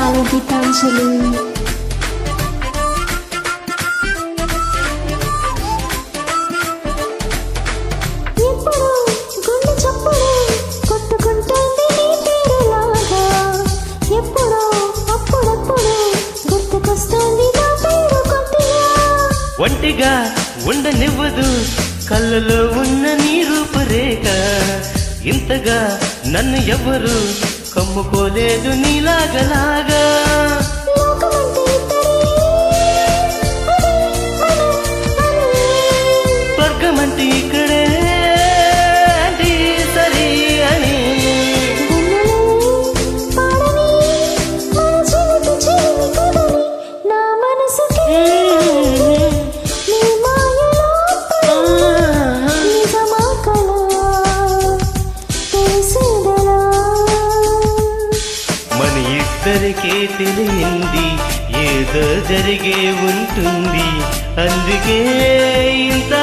ధన్యవాదాలు గీతాంజలి. ఒంటిగా ఉండనివ్వదు కళ్ళలో ఉన్న నీ రూపురేఖ, ఇంతగా నన్ను ఎవరు కమ్ముకోలేదు నీలాగలాగా. స్వర్గమంటే ఇక్కడే అంటే సరి అని ఇద్దరికే తెలియంది ఏదో జరిగే ఉంటుంది, అందుకే ఇంత